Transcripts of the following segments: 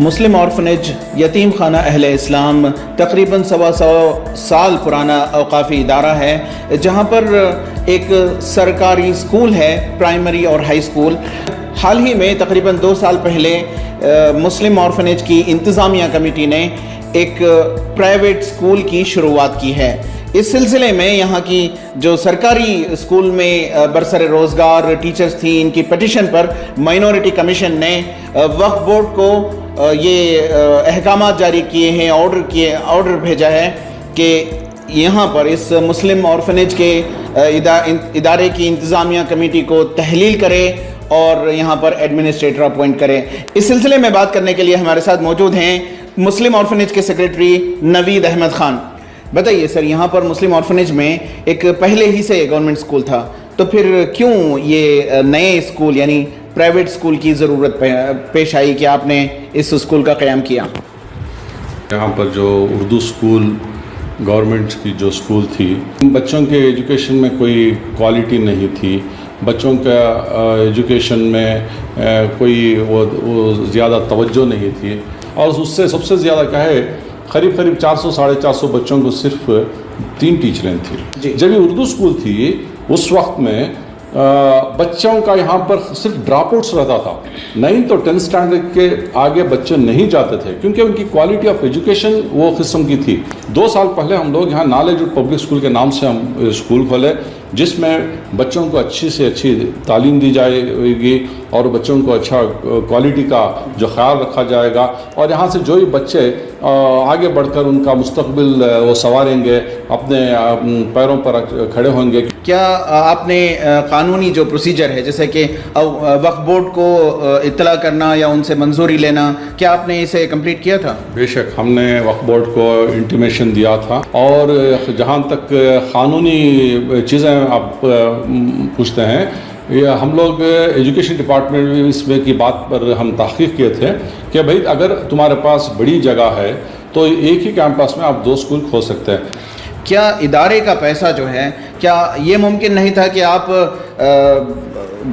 مسلم orphanage یتیم خانہ اہل اسلام تقریباً 125 سال پرانا اوقافی ادارہ ہے، جہاں پر ایک سرکاری اسکول ہے، پرائمری اور ہائی اسکول۔ حال ہی میں تقریباً 2 سال پہلے مسلم آرفنیج کی انتظامیہ کمیٹی نے ایک پرائیویٹ اسکول کی شروعات کی ہے۔ اس سلسلے میں یہاں کی جو سرکاری اسکول میں برسر روزگار ٹیچرز تھیں، ان کی پٹیشن پر مائنورٹی کمیشن نے وقف بورڈ کو یہ احکامات جاری کیے ہیں، آرڈر بھیجا ہے کہ یہاں پر اس مسلم آرفنیج کے ادارے کی انتظامیہ کمیٹی کو تحلیل کرے اور یہاں پر ایڈمنسٹریٹر اپوائنٹ کرے۔ اس سلسلے میں بات کرنے کے لیے ہمارے ساتھ موجود ہیں مسلم آرفنیج کے سیکریٹری نوید احمد خان۔ بتائیے سر، یہاں پر مسلم آرفنیج میں ایک پہلے ہی سے گورنمنٹ اسکول تھا، تو پھر کیوں یہ نئے اسکول یعنی پرائیویٹ اسکول کی ضرورت پیش آئی کہ آپ نے اس اسکول کا قیام کیا؟ یہاں پر جو اردو اسکول گورنمنٹ کی جو اسکول تھی، بچوں کے ایجوکیشن میں کوئی کوالٹی نہیں تھی، بچوں کا ایجوکیشن میں کوئی وہ زیادہ توجہ نہیں تھی، اور اس سے سب سے زیادہ کیا ہے، قریب 400-450 بچوں کو صرف 3 ٹیچریں تھیں۔ جب یہ اردو اسکول تھی اس وقت میں بچوں کا یہاں پر صرف ڈراپ آؤٹس رہتا تھا، 9th اور 10th اسٹینڈرڈ کے آگے بچے نہیں جاتے تھے کیونکہ ان کی کوالٹی آف ایجوکیشن وہ قسم کی تھی۔ 2 سال پہلے ہم لوگ یہاں نالج پبلک اسکول کے نام سے ہم اسکول کھولے، جس میں بچوں کو اچھی سے اچھی تعلیم دی جائے گی اور بچوں کو اچھا کوالٹی کا جو خیال رکھا جائے گا، اور یہاں سے جو ہی بچے آگے بڑھ کر ان کا مستقبل وہ سنواریں گے، اپنے پیروں پر کھڑے ہوں گے۔ کیا آپ نے قانونی جو پروسیجر ہے، جیسے کہ وقف بورڈ کو اطلاع کرنا یا ان سے منظوری لینا، کیا آپ نے اسے کمپلیٹ کیا تھا؟ بے شک ہم نے وقف بورڈ کو انٹیمیشن دیا تھا، اور جہاں تک قانونی چیزیں آپ پوچھتے ہیں، یہ ہم لوگ ایجوکیشن ڈپارٹمنٹ میں اس میں کی بات پر ہم تحقیق کیے تھے کہ بھائی اگر تمہارے پاس بڑی جگہ ہے تو ایک ہی کیمپس میں آپ 2 اسکول کھول سکتے ہیں۔ کیا ادارے کا پیسہ جو ہے، کیا یہ ممکن نہیں تھا کہ آپ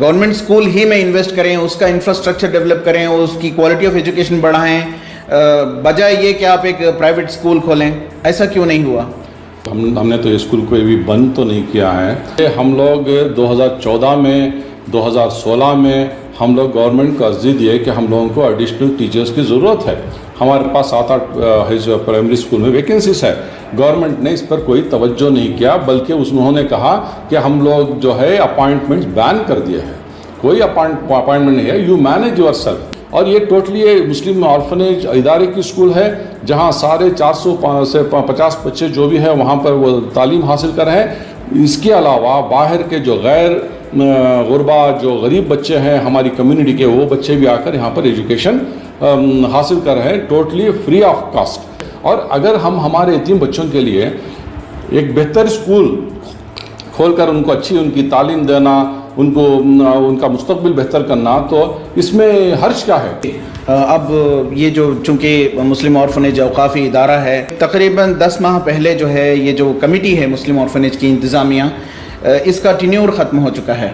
گورنمنٹ اسکول ہی میں انویسٹ کریں، اس کا انفراسٹرکچر ڈیولپ کریں، اس کی کوالٹی آف ایجوکیشن بڑھائیں، بجائے یہ کہ آپ ایک پرائیویٹ اسکول کھولیں؟ ایسا کیوں نہیں ہوا؟ ہم نے تو اسکول کوئی بھی بند تو نہیں کیا ہے۔ ہم لوگ 2014 میں 2016 میں ہم لوگ گورنمنٹ کو عرضی دیے کہ ہم لوگوں کو ایڈیشنل ٹیچرز کی ضرورت ہے، ہمارے پاس 7-8 پرائمری اسکول میں ویکنسیز ہے۔ گورنمنٹ نے اس پر کوئی توجہ نہیں کیا، بلکہ انہوں نے کہا کہ ہم لوگ جو ہے اپائنٹمنٹ بین کر دیے ہیں، کوئی اپائنٹمنٹ نہیں ہے، یو مینیج یور سیلف۔ اور یہ ٹوٹلی مسلم آرفنیج ادارے کی اسکول ہے، جہاں سارے 400 سے 50 بچے جو بھی ہیں وہاں پر وہ تعلیم حاصل کر رہے ہیں۔ اس کے علاوہ باہر کے جو غیر غربا جو غریب بچے ہیں ہماری کمیونٹی کے، وہ بچے بھی آ کر یہاں پر ایجوکیشن حاصل کر رہے ہیں، ٹوٹلی فری آف کاسٹ۔ اور اگر ہم ہمارے یتیم بچوں کے لیے ایک بہتر اسکول کھول کر ان کو اچھی ان کی تعلیم دینا، ان کو ان کا مستقبل بہتر کرنا، تو اس میں حرج کیا ہے؟ اب یہ جو چونکہ مسلم آرفنیج اوقافی ادارہ ہے، تقریباً 10 ماہ پہلے جو ہے یہ جو کمیٹی ہے مسلم آرفنیج کی انتظامیہ، اس کا ٹینیور ختم ہو چکا ہے۔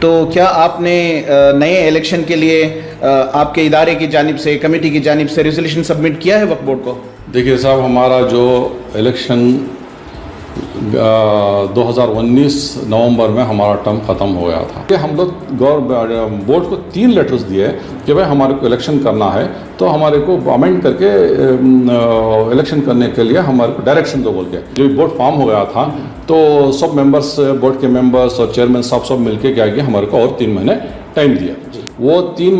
تو کیا آپ نے نئے الیکشن کے لیے آپ کے ادارے کی جانب سے، کمیٹی کی جانب سے ریزولوشن سبمٹ کیا ہے وقف بورڈ کو؟ دیکھیے صاحب، ہمارا جو الیکشن 2019 نومبر میں ہمارا ٹرم ختم ہو گیا تھا کہ ہم لوگ بورڈ کو 3 لیٹرز دیے کہ بھائی ہمارے کو الیکشن کرنا ہے تو ہمارے کو امینڈ کر کے الیکشن کرنے کے لیے ہمارے کو ڈائریکشن دو بول کے۔ جو بورڈ فارم ہو گیا تھا تو سب ممبرس، بورڈ کے ممبرس اور چیئرمین سب مل کے کیا کیا، ہمارے کو اور 3 مہینے ٹائم دیا۔ وہ 3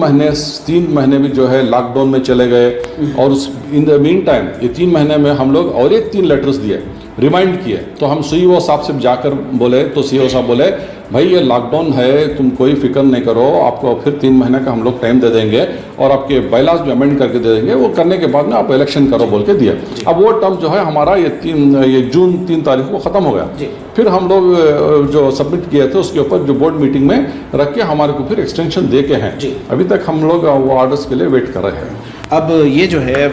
مہینے بھی جو ہے لاک ڈاؤن میں چلے گئے، اور ان دا مین ٹائم یہ 3 مہینے میں ہم لوگ اور ایک 3 لیٹرز دیے، ریمائنڈ کیے۔ تو ہم سی او صاحب سے جا کر بولے تو سی او صاحب بولے بھائی یہ لاک ڈاؤن ہے، تم کوئی فکر نہیں کرو، آپ کو پھر 3 مہینے کا ہم لوگ ٹائم دے دیں گے اور آپ کے بائی لاز بھی امینڈ کر کے دے دیں گے، وہ کرنے کے بعد میں آپ الیکشن کرو بول کے دیا۔ اب وہ ٹرم جو ہے ہمارا یہ جون 3 تاریخ کو ختم ہو گیا۔ پھر ہم لوگ جو سبمٹ کیے تھے اس کے اوپر جو بورڈ میٹنگ میں رکھ کے ہمارے کو پھر ایکسٹینشن دے کے ہیں، ابھی تک ہم لوگ وہ آرڈرز کے لیے ویٹ کر رہے ہیں۔ اب یہ جو ہے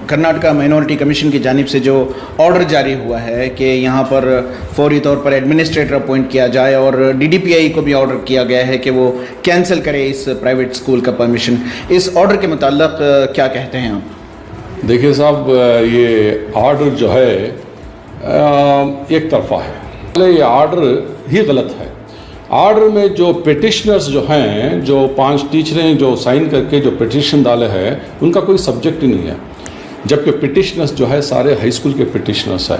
کرناٹکا مائنورٹی کمیشن کی جانب سے جو آرڈر جاری ہوا ہے کہ یہاں پر فوری طور پر ایڈمنسٹریٹر اپوائنٹ کیا جائے اور ڈی ڈی پی آئی کو بھی آرڈر کیا گیا ہے کہ وہ کینسل کرے اس پرائیویٹ اسکول کا پرمیشن، اس آرڈر کے متعلق کیا کہتے ہیں آپ؟ دیکھیے صاحب، یہ آرڈر جو ہے ایک طرفہ ہے، یہ آرڈر ہی غلط ہے۔ آرڈر میں جو پیٹیشنرز جو ہیں، جو 5 ٹیچریں جو سائن کر کے جو پیٹیشن ڈالے ہیں، ان کا کوئی سبجیکٹ ہی نہیں ہے، جبکہ پیٹیشنرز جو ہے سارے ہائی اسکول کے پیٹیشنرز ہیں۔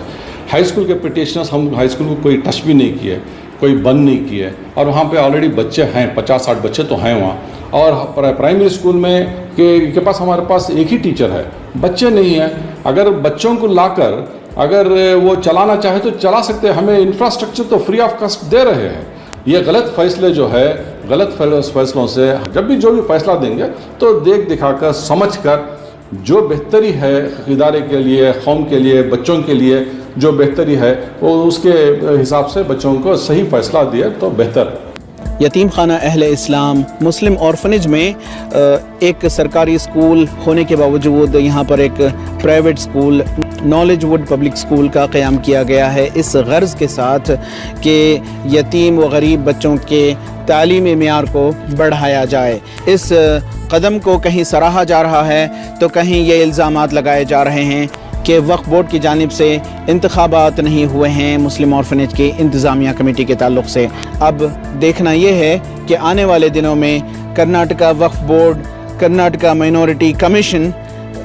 ہائی اسکول کے پیٹیشنرز، ہم ہائی اسکول کو کوئی ٹچ بھی نہیں کیے، کوئی بند نہیں کیے، اور وہاں پہ آلریڈی بچے ہیں، 50-60 بچے تو ہیں وہاں۔ اور پرائمری اسکول میں کے پاس ہمارے پاس ایک ہی ٹیچر ہے، بچے نہیں ہیں۔ اگر بچوں کو لا کر اگر وہ چلانا چاہے تو چلا سکتے ہیں، ہمیں انفراسٹرکچر تو فری آف کاسٹ دے رہے ہیں۔ یہ غلط فیصلے جو ہے، غلط فیصلوں سے جب بھی جو بھی فیصلہ دیں گے تو دیکھ دکھا کر سمجھ کر جو بہتری ہے ادارے کے لیے، قوم کے لیے، بچوں کے لیے جو بہتری ہے وہ اس کے حساب سے بچوں کو صحیح فیصلہ دیا تو بہتر ہے۔ یتیم خانہ اہل اسلام مسلم اورفنیج میں ایک سرکاری اسکول ہونے کے باوجود یہاں پر ایک private school knowledge would public school کا قیام کیا گیا ہے، اس غرض کے ساتھ کہ یتیم و غریب بچوں کے تعلیمی معیار کو بڑھایا جائے۔ اس قدم کو کہیں سراہا جا رہا ہے تو کہیں یہ الزامات لگائے جا رہے ہیں کہ وقف بورڈ کی جانب سے انتخابات نہیں ہوئے ہیں مسلم اورفنیج کی انتظامیہ کمیٹی کے تعلق سے۔ اب دیکھنا یہ ہے کہ آنے والے دنوں میں کرناٹکا وقف بورڈ، کرناٹکا مائنورٹی کمیشن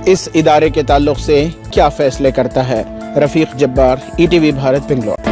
اس ادارے کے تعلق سے کیا فیصلے کرتا ہے۔ Rafiq Jabbar, E T V Bharat, Bangalore.